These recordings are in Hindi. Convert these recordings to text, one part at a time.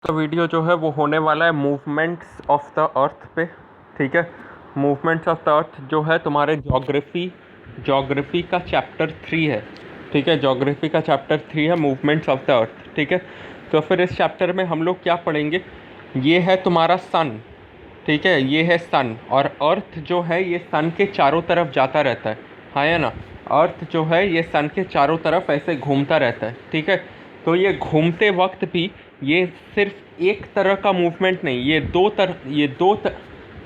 तो वीडियो जो है वो होने वाला है मूवमेंट्स ऑफ द अर्थ पे। ठीक है, मूवमेंट्स ऑफ द अर्थ जो है तुम्हारे ज्योग्राफी का चैप्टर 3 है। ठीक है, ज्योग्राफी का चैप्टर 3 है मूवमेंट्स ऑफ द अर्थ। ठीक है, तो फिर इस चैप्टर में हम लोग क्या पढ़ेंगे, ये है तुम्हारा सन। ठीक है, ये है सन और अर्थ जो है ये सन के चारों तरफ जाता रहता है। हाँ या ना, अर्थ जो है ये सन के चारों तरफ ऐसे घूमता रहता है। ठीक है, तो ये घूमते वक्त भी ये सिर्फ एक तरह का मूवमेंट नहीं, ये दो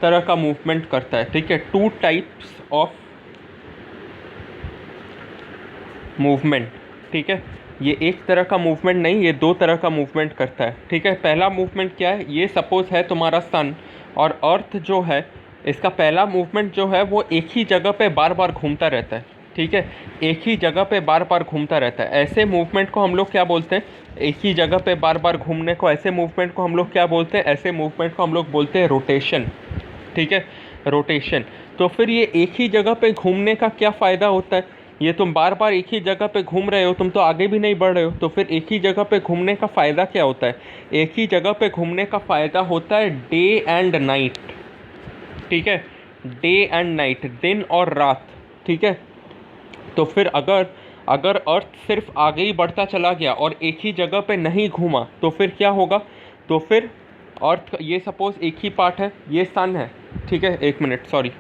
तरह का मूवमेंट करता है। ठीक है, टू टाइप्स ऑफ मूवमेंट। ठीक है, ये एक तरह का मूवमेंट नहीं, ये दो तरह का मूवमेंट करता है। ठीक है, पहला मूवमेंट क्या है, ये सपोज है तुम्हारा सन और अर्थ जो है, इसका पहला मूवमेंट जो है वो एक ही जगह पे बार बार घूमता रहता है। ठीक है, एक ही जगह पे बार बार घूमता रहता है। ऐसे मूवमेंट को हम लोग क्या बोलते हैं, एक ही जगह पे बार बार घूमने को, ऐसे मूवमेंट को हम लोग क्या बोलते हैं, ऐसे मूवमेंट को हम लोग बोलते हैं रोटेशन। ठीक है, रोटेशन। तो फिर ये एक ही जगह पे घूमने का क्या फ़ायदा होता है, ये तुम बार बार एक ही जगह पे घूम रहे हो, तुम तो आगे भी नहीं बढ़ रहे हो, तो फिर एक ही जगह पे घूमने का फ़ायदा क्या होता है, एक ही जगह पे घूमने का फ़ायदा होता है डे एंड नाइट। ठीक है, डे एंड नाइट, दिन और रात। ठीक है, तो फिर अगर अर्थ सिर्फ आगे ही बढ़ता चला गया और एक ही जगह पे नहीं घूमा तो फिर क्या होगा, तो फिर अर्थ, ये सपोज एक ही पार्ट है, ये सन है। ठीक है, एक मिनट, सॉरी,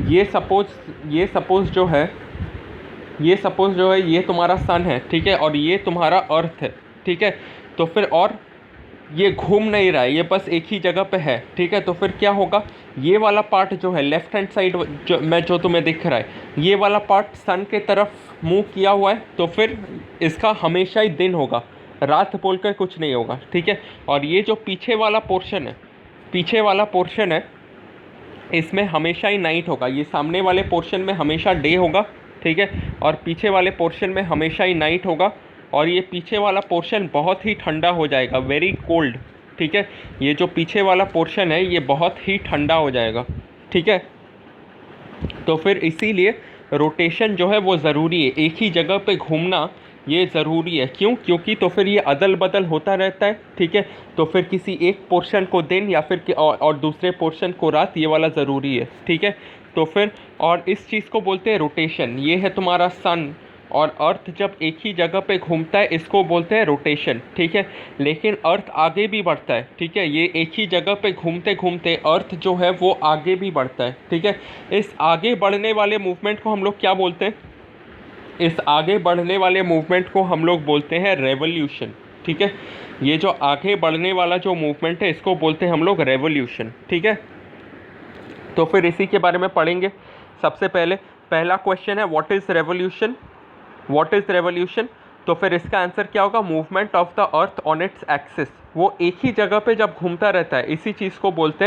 ये सपोज जो है ये तुम्हारा सन है। ठीक है, और ये तुम्हारा अर्थ है। ठीक है, तो फिर और ये घूम नहीं रहा है, ये बस एक ही जगह पे है। ठीक है, तो फिर क्या होगा, ये वाला पार्ट जो है लेफ्ट हैंड साइड जो तुम्हें दिख रहा है, ये वाला पार्ट सन के तरफ मूव किया हुआ है, तो फिर इसका हमेशा ही दिन होगा, रात बोल कर कुछ नहीं होगा। ठीक है, और ये जो पीछे वाला पोर्शन है इसमें हमेशा ही नाइट होगा। ये सामने वाले पोर्शन में हमेशा डे होगा। ठीक है, और पीछे वाले पोर्शन में हमेशा ही नाइट होगा, और ये पीछे वाला पोर्शन बहुत ही ठंडा हो जाएगा, वेरी कोल्ड। ठीक है, ये जो पीछे वाला पोर्शन है ये बहुत ही ठंडा हो जाएगा। ठीक है, तो फिर इसीलिए रोटेशन जो है वो ज़रूरी है, एक ही जगह पे घूमना ये ज़रूरी है। क्यों, क्योंकि तो फिर ये अदल बदल होता रहता है। ठीक है, तो फिर किसी एक पोर्शन को दिन या फिर और दूसरे पोर्शन को रात, ये वाला ज़रूरी है। ठीक है, तो फिर और इस चीज़ को बोलते हैं रोटेशन। ये है तुम्हारा सन और अर्थ जब एक ही जगह पे घूमता है इसको बोलते हैं रोटेशन। ठीक है, लेकिन अर्थ आगे भी बढ़ता है। ठीक है, ये एक ही जगह पे घूमते घूमते अर्थ जो है वो आगे भी बढ़ता है। ठीक है, इस आगे बढ़ने वाले मूवमेंट को हम लोग क्या बोलते हैं, इस आगे बढ़ने वाले मूवमेंट को हम लोग बोलते हैं रेवोल्यूशन। ठीक है, ये जो आगे बढ़ने वाला जो मूवमेंट है इसको बोलते हैं हम लोग रेवोल्यूशन। ठीक है, तो फिर इसी के बारे में पढ़ेंगे। सबसे पहले पहला क्वेश्चन है what is revolution, what is revolution. तो फिर इसका आंसर क्या होगा, movement of the earth on its axis. वो एक ही जगह पे जब घूमता रहता है, इसी चीज़ को बोलते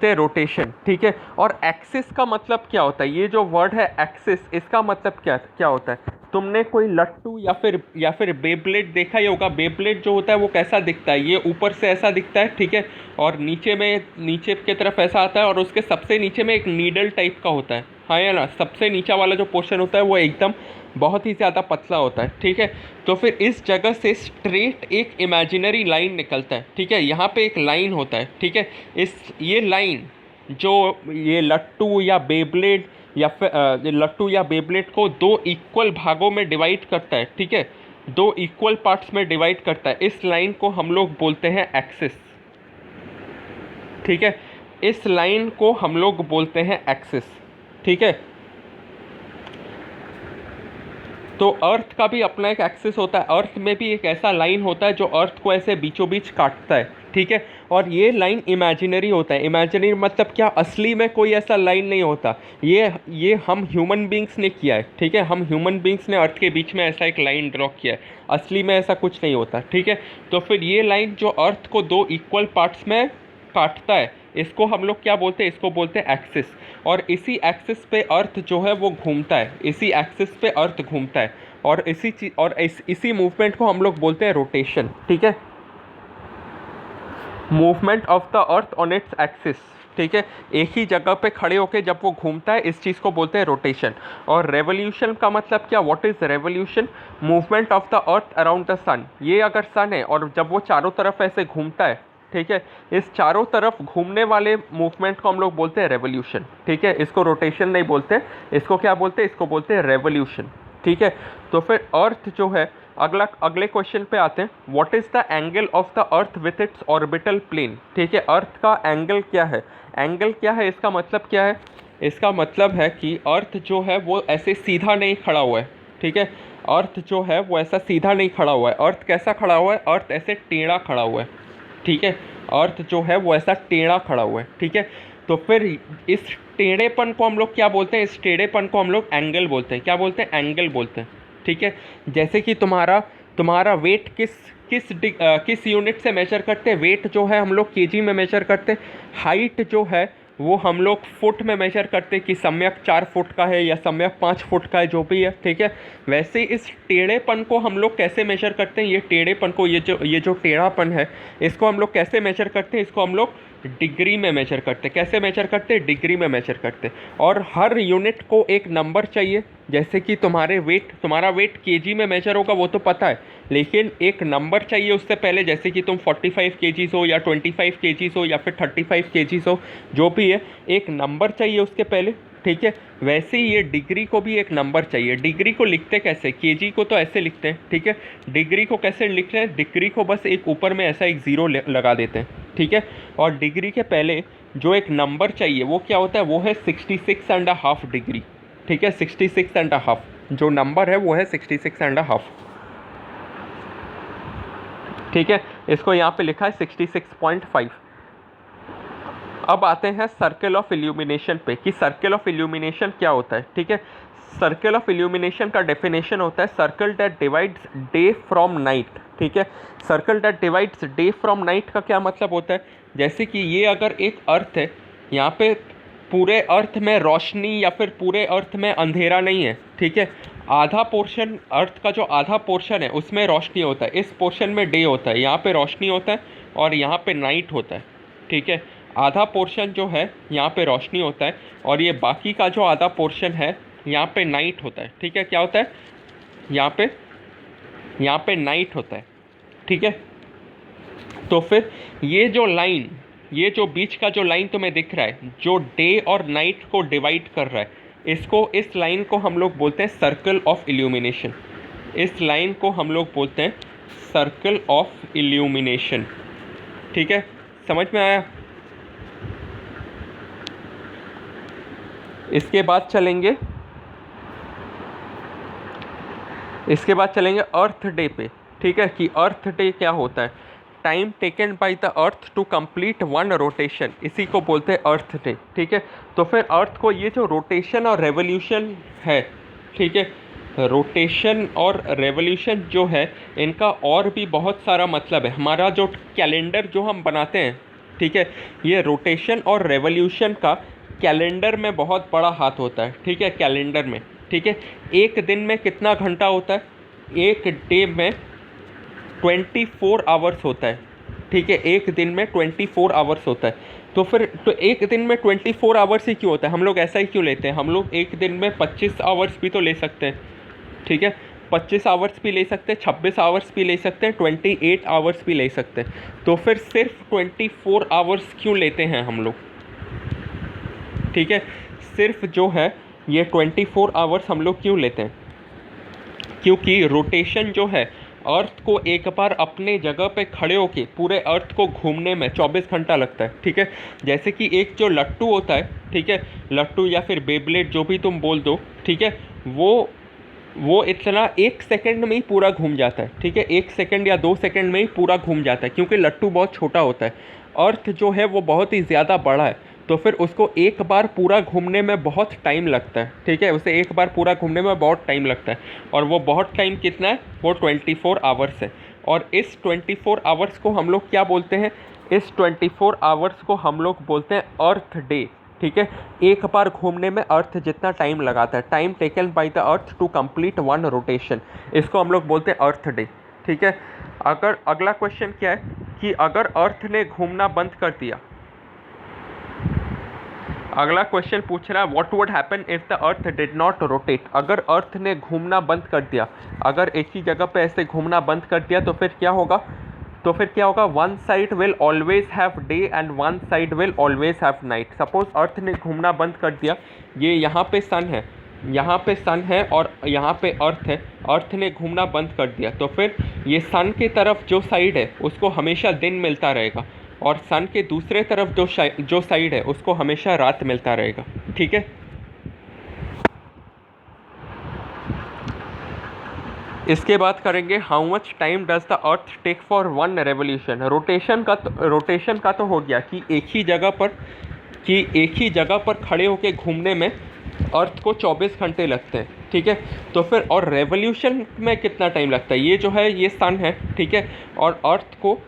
हैं रोटेशन। ठीक है, और एक्सिस का मतलब क्या होता है, ये जो वर्ड है एक्सिस, इसका मतलब क्या होता है, तुमने कोई लट्टू या फिर बेब्लेड देखा ही होगा। बेब्लेड जो होता है वो कैसा दिखता है, ये ऊपर से ऐसा दिखता है। ठीक है, और नीचे की तरफ ऐसा आता है, और उसके सबसे नीचे में एक नीडल टाइप का होता है। हाँ या ना, सबसे नीचा वाला जो पोर्शन होता है वो एकदम बहुत ही ज़्यादा पतला होता है। ठीक है, तो फिर इस जगह से स्ट्रेट एक इमेजिनरी लाइन निकलता है। ठीक है, यहाँ पे एक लाइन होता है। ठीक है, ये लाइन जो ये लट्टू या बेब्लेड को दो इक्वल भागों में डिवाइड करता है। ठीक है, दो इक्वल पार्ट्स में डिवाइड करता है, इस लाइन को हम लोग बोलते हैं एक्सिस। ठीक है, इस लाइन को हम लोग बोलते हैं एक्सिस। ठीक है, तो अर्थ का भी अपना एक एक्सिस होता है, अर्थ में भी एक ऐसा लाइन होता है जो अर्थ को ऐसे बीचों बीच काटता है। ठीक है, और ये लाइन इमेजिनरी होता है। इमेजिनरी मतलब क्या, असली में कोई ऐसा लाइन नहीं होता, ये हम ह्यूमन बींग्स ने किया है। ठीक है, हम ह्यूमन बींग्स ने अर्थ के बीच में ऐसा एक लाइन ड्रॉ किया है, असली में ऐसा कुछ नहीं होता। ठीक है, तो फिर ये लाइन जो अर्थ को दो इक्वल पार्ट्स में काटता है, इसको हम लोग क्या बोलते हैं, इसको बोलते हैं एक्सिस। और इसी एक्सिस पे अर्थ जो है वो घूमता है, इसी एक्सिस पे अर्थ घूमता है, और इसी मूवमेंट को हम लोग बोलते हैं रोटेशन। ठीक है, movement of the earth on its axis. ठीक है, एक ही जगह पे खड़े होके जब वो घूमता है, इस चीज़ को बोलते हैं रोटेशन। और रेवोल्यूशन का मतलब क्या, what is revolution? Movement of the earth around the sun. ये अगर सन है और जब वो चारों तरफ ऐसे घूमता है, ठीक है, इस चारों तरफ घूमने वाले मूवमेंट को हम लोग बोलते हैं रेवोल्यूशन। ठीक है, इसको रोटेशन नहीं बोलते, इसको क्या बोलते हैं, इसको बोलते हैं रेवोल्यूशन। ठीक है, तो फिर अर्थ जो है, अगले क्वेश्चन पे आते हैं। What is the angle of the earth with its orbital plane? ठीक है, अर्थ का एंगल क्या है? एंगल क्या है, इसका मतलब क्या है? इसका मतलब है कि अर्थ जो है वो ऐसे सीधा नहीं खड़ा हुआ है। ठीक है, अर्थ जो है वो ऐसा सीधा नहीं खड़ा हुआ है। अर्थ कैसा खड़ा हुआ है? अर्थ ऐसे टेढ़ा खड़ा हुआ है। ठीक है, अर्थ जो है वो ऐसा टेढ़ा खड़ा हुआ है। ठीक है, तो फिर इस टेढ़ेपन को हम लोग क्या बोलते हैं? इस टेढ़ेपन को हम लोग एंगल बोलते हैं। क्या बोलते हैं? एंगल बोलते हैं। ठीक है, जैसे कि तुम्हारा वेट किस यूनिट से मेजर करते हैं? वेट जो है हम लोग केजी में मेजर करते हैं। हाइट जो है वो हम लोग फुट में मेजर करते हैं कि सम्यक 4 फुट का है या सम्यक 5 फुट का है, जो भी है। ठीक है, वैसे इस टेढ़ेपन को हम लोग कैसे मेजर करते हैं? ये टेढ़ेपन को, ये जो टेढ़ापन है, इसको हम लोग कैसे मेजर करते हैं? इसको हम लोग डिग्री में मेजर करते हैं। कैसे मेजर करते हैं? डिग्री में मेजर करते हैं। और हर यूनिट को एक नंबर चाहिए। जैसे कि तुम्हारा वेट केजी में मेजर होगा, वो तो पता है, लेकिन एक नंबर चाहिए उससे पहले। जैसे कि तुम 45 केजीज हो या 25 केजीज हो या फिर 35 केजीज हो, जो भी है, एक नंबर चाहिए उसके पहले। ठीक है, वैसे ही ये डिग्री को भी एक नंबर चाहिए। डिग्री को लिखते कैसे? केजी को तो ऐसे लिखते हैं। ठीक है, डिग्री को कैसे लिखते हैं? डिग्री को बस एक ऊपर में ऐसा एक ज़ीरो लगा देते हैं। ठीक है, और डिग्री के पहले जो एक नंबर चाहिए वो क्या होता है? वो है 66.5 डिग्री। ठीक है, 66.5 जो नंबर है वो है 66.5। ठीक है, इसको यहाँ पे लिखा है 66.5। अब आते हैं सर्कल ऑफ इल्यूमिनेशन पे, कि सर्कल ऑफ इल्यूमिनेशन क्या होता है। ठीक है, सर्कल ऑफ इल्यूमिनेशन का डेफिनेशन होता है circle that divides day from night. ठीक है, circle that divides day from night का क्या मतलब होता है? जैसे कि ये अगर एक अर्थ है, यहाँ पे पूरे अर्थ में रोशनी या फिर पूरे अर्थ में अंधेरा नहीं है। ठीक है, आधा पोर्शन, अर्थ का जो आधा पोर्शन है उसमें रोशनी होता है, इस पोर्शन में डे होता है, यहाँ पे रोशनी होता है और यहाँ पे नाइट होता है। ठीक है, आधा पोर्शन जो है यहाँ पे रोशनी होता है और ये बाकी का जो आधा पोर्शन है यहाँ पे नाइट होता है। ठीक है, क्या होता है? यहाँ पे नाइट होता है। ठीक है, तो फिर ये जो बीच का जो लाइन तुम्हें दिख रहा है, जो डे और नाइट को डिवाइड कर रहा है, इस लाइन को हम लोग बोलते हैं सर्कल ऑफ इल्यूमिनेशन। इस लाइन को हम लोग बोलते हैं सर्कल ऑफ इल्यूमिनेशन। ठीक है, समझ में आया? इसके बाद चलेंगे अर्थ डे पे। ठीक है, कि अर्थ डे क्या होता है? Time taken by the earth to complete one rotation, इसी को बोलते हैं अर्थ डे। ठीक है, तो फिर अर्थ को ये जो रोटेशन और रेवोल्यूशन है, ठीक है, रोटेशन और रेवोल्यूशन जो है, इनका और भी बहुत सारा मतलब है। हमारा जो कैलेंडर जो हम बनाते हैं, ठीक है, ये रोटेशन और रेवोल्यूशन का कैलेंडर में बहुत बड़ा हाथ होता है। ठीक है, कैलेंडर में। ठीक है, एक दिन में कितना घंटा होता है? एक डे में 24 आवर्स होता है। ठीक है, एक दिन में 24 आवर्स होता है। तो फिर एक दिन में 24 आवर्स ही क्यों होता है? हम लोग ऐसा ही क्यों लेते हैं? हम लोग एक दिन में 25 आवर्स भी तो ले सकते हैं। ठीक है, 25 आवर्स भी ले सकते हैं, 26 आवर्स भी ले सकते हैं, 28 आवर्स भी ले सकते हैं। तो फिर सिर्फ 24 आवर्स क्यों लेते हैं हम लोग? ठीक है, सिर्फ जो है ये 24 आवर्स हम लोग क्यों लेते हैं? क्योंकि रोटेशन जो है, अर्थ को एक बार अपने जगह पे खड़े होके पूरे अर्थ को घूमने में 24 घंटा लगता है। ठीक है, जैसे कि एक जो लट्टू होता है, ठीक है, लट्टू या फिर बेब्लेड जो भी तुम बोल दो, ठीक है, वो इतना 1 सेकंड में ही पूरा घूम जाता है। ठीक है, 1 सेकंड या 2 सेकंड में ही पूरा घूम जाता है, क्योंकि लट्टू बहुत छोटा होता है। अर्थ जो है वो बहुत ही ज़्यादा बड़ा है, तो फिर उसको एक बार पूरा घूमने में बहुत टाइम लगता है। ठीक है, उसे एक बार पूरा घूमने में बहुत टाइम लगता है, और वो बहुत टाइम कितना है? वो 24 आवर्स है। और इस 24 आवर्स को हम लोग क्या बोलते हैं? इस 24 आवर्स को हम लोग बोलते हैं अर्थ डे। ठीक है, एक बार घूमने में अर्थ जितना टाइम लगाता है, time taken by the earth to complete one rotation, इसको हम लोग बोलते हैं अर्थ डे। ठीक है, अगर अगला क्वेश्चन क्या है कि अगर अर्थ ने घूमना बंद कर दिया, अगला क्वेश्चन पूछ रहा है what would happen if the earth did not rotate. अगर अर्थ ने घूमना बंद कर दिया, अगर एक ही जगह पे ऐसे घूमना बंद कर दिया तो फिर क्या होगा? One side will always have day and one side will always have night. Suppose earth ने घूमना बंद कर दिया, ये यहाँ पे सन है, यहाँ पे सन है और यहाँ पे अर्थ है, अर्थ ने घूमना बंद कर दिया तो फिर ये सन की तरफ जो साइड है उसको हमेशा दिन मिलता रहेगा और सन के दूसरे तरफ जो साइड है उसको हमेशा रात मिलता रहेगा। ठीक है, इसके बाद करेंगे how much time does the earth take for one revolution. Rotation का तो हो गया कि एक ही जगह पर खड़े होकर घूमने में अर्थ को 24 घंटे लगते हैं। ठीक है, तो फिर और रेवोल्यूशन में कितना टाइम लगता है? ये जो है ये सन है, ठीक है, और अर्थ को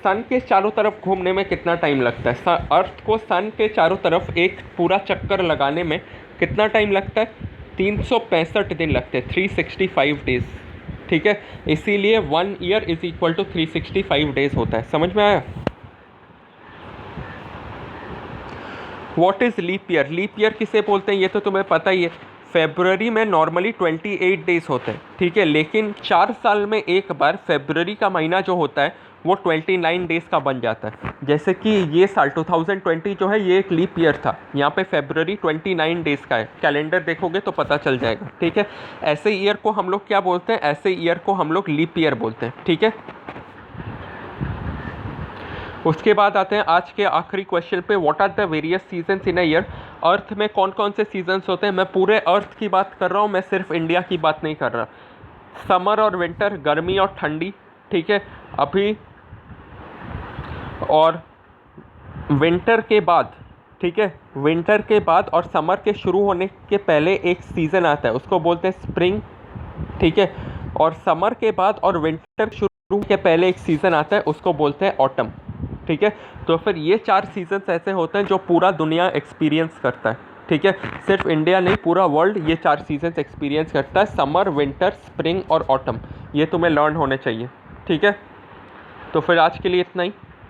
सन के चारों तरफ घूमने में कितना टाइम लगता है? अर्थ को सन के चारों तरफ एक पूरा चक्कर लगाने में कितना टाइम लगता है? 365 दिन लगते हैं, 365 डेज। ठीक है, इसीलिए 1 year is equal to 365 days होता है। समझ में आया? What is leap year? Leap year किसे बोलते हैं ये तो तुम्हें पता ही है। फेब्रुवरी में नॉर्मली 28 डेज होते हैं, ठीक है, लेकिन 4 साल में एक बार फेब्रुवरी का महीना जो होता है वो 29 डेज़ का बन जाता है। जैसे कि ये साल 2020 जो है ये एक लीप ईयर था, यहाँ पे फेब्रुवरी 29 डेज़ का है। कैलेंडर देखोगे तो पता चल जाएगा। ठीक है, ऐसे ईयर को हम लोग क्या बोलते हैं? ऐसे ईयर को हम लोग लीप ईयर बोलते हैं। ठीक है, उसके बाद आते हैं आज के आखिरी क्वेश्चन पे, what are the various seasons in a year. Earth में कौन कौन से सीजन्स होते हैं? मैं पूरे अर्थ की बात कर रहा हूँ, मैं सिर्फ इंडिया की बात नहीं कर रहा। समर और विंटर, गर्मी और ठंडी, ठीक है, अभी और विंटर के बाद, ठीक है, विंटर के बाद और समर के शुरू होने के पहले एक सीज़न आता है उसको बोलते हैं स्प्रिंग। ठीक है, और समर के बाद और विंटर शुरू के पहले एक सीज़न आता है उसको बोलते हैं ऑटम। ठीक है, तो फिर ये 4 सीजन्स ऐसे होते हैं जो पूरा दुनिया एक्सपीरियंस करता है। ठीक है, सिर्फ इंडिया नहीं, पूरा वर्ल्ड ये 4 सीजन्स एक्सपीरियंस करता है, समर, विंटर, स्प्रिंग और ऑटम। ये तुम्हें लर्न होने चाहिए। ठीक है, तो फिर आज के लिए इतना ही।